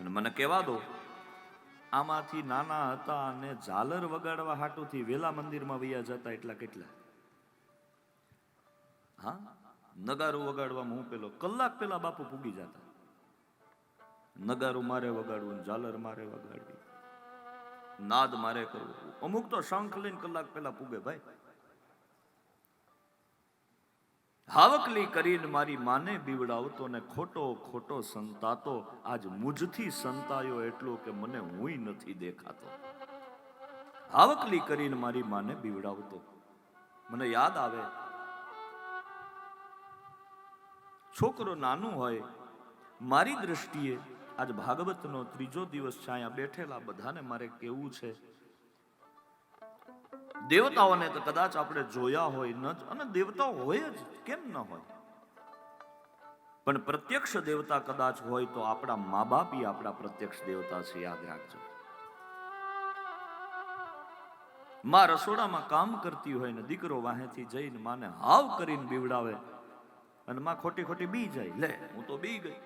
અને મને કહેવા દો, આમાંથી નાના હતા અને ઝાલર વગાડવા હાટુથી વેલા મંદિરમાં વૈયા જતા એટલા કેટલા? હા, નગારું વગાડવામાં હું પેલો કલાક પેલા બાપુ પૂગી જતા. નગારું મારે વગાડવું, ઝાલર મારે વગાડવી, નાદ મારે કરવું. અમુક તો શંખ લઈને કલાક પેલા પૂગે ભાઈ. હાવકલી કરીને મારી માને બીવડાવતો ને ખોટો ખોટો સંતાતો, આજ મુજથી સંતાયો એટલો કે મને હુંય નથી દેખાતો. હાવકલી કરીને મારી માને બીવડાવતો. મને યાદ આવે, છોકરો નાનું હોય, મારી દ્રષ્ટિએ આજ ભાગવતનો ત્રીજો દિવસ છે, અહીંયા બેઠેલા બધાને મારે કેવું છે, દેવતાઓને તો કદાચ આપણે જોયા હોય ન જ, અને દેવતાઓ હોય જ, કેમ ન હોય, પણ પ્રત્યક્ષ દેવતા કદાચ હોય તો આપણા મા બાપ આપણા પ્રત્યક્ષ દેવતા છે, યાદ રાખજો. માં રસોડામાં કામ કરતી હોય ને દીકરો વાહેથી જઈને માને હાવ કરીને બીવડાવે અને માં ખોટી ખોટી બી જાય, લે હું તો બી ગઈ.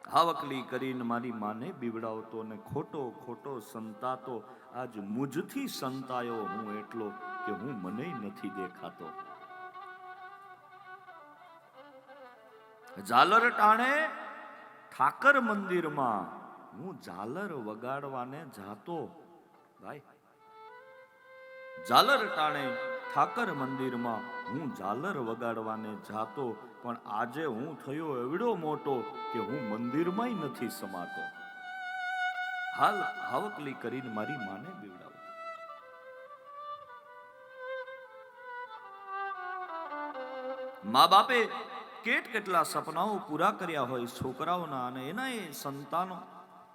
હાવકલી કરીને મારી માને બીવડાવતો ને ખોટો ખોટો સંતાતો, આજ મુજથી સંતાયો હું એટલો કે હું મને નથી દેખાતો. ઝાલર ટાણે ઠાકર મંદિરમાં હું ઝાલર વગાડવાને જાતો. ભાઈ, ઝાલર ટાણે ઠાકર મંદિરમાં હું ઝાલર વગાડવાને જાતો, પણ આજે હું થયો એવડો મોટો કે હું મંદિરમાંય નથી સમાતો. હાલ હાવકલી કરીને મારી માને બીવડાવો. મા બાપે કેટલા સપનાઓ પૂરા કર્યા હોય છોકરાઓના, અને એના એ સંતાનો.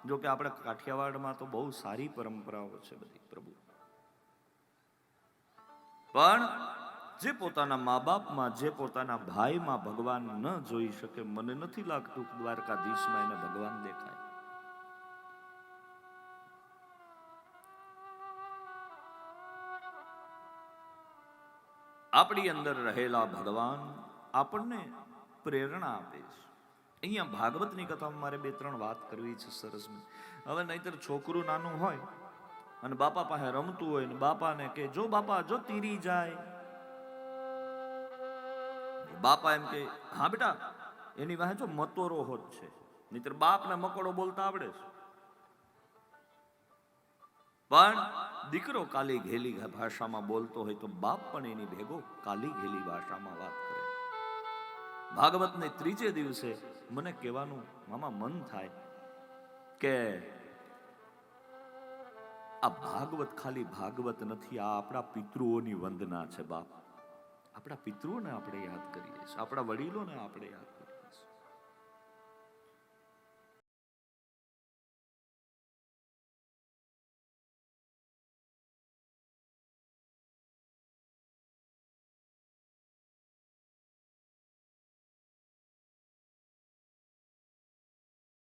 જો કે આપણે કાઠિયાવાડમાં તો બહુ સારી પરંપરાઓ છે બધી પ્રભુ, પણ જે પોતાના મા બાપમાં, જે પોતાના ભાઈમાં ભગવાન ન જોઈ શકે, મને નથી લાગતું દ્વારકાધીશમાં એને ભગવાન દેખાય. આપણી અંદર રહેલા ભગવાન આપણને પ્રેરણા આપે છે. અહીંયા ભાગવતની કથામાં મારે 2-3 વાત કરવી છે સરસ. હવે નહીતર છોકરું નાનું હોય અને બાપા પાસે રમતું હોય ને બાપાને કે જો બાપા જો તીરી જાય, બાપા એમ કે હા બેટા, એની વાહે જો મતોરો હોત છે, નહીતર બાપને મકોડો બોલતા આવડે છે. પણ દીકરો કાલી ઘેલી ભાષામાં બોલતો હોય તો બાપ પણ એની ભેગો કાલી ઘેલી ભાષામાં વાત કરે. ભાગવતને ત્રીજે દિવસે મને કહેવાનું મામા મન થાય કે આ ભાગવત ખાલી ભાગવત નથી, આ આપણા પિતૃઓની વંદના છે બાપ. આપણા પિતૃઓને આપણે યાદ કરીએ છીએ, આપણા વડીલોને આપણે યાદ કરીએ.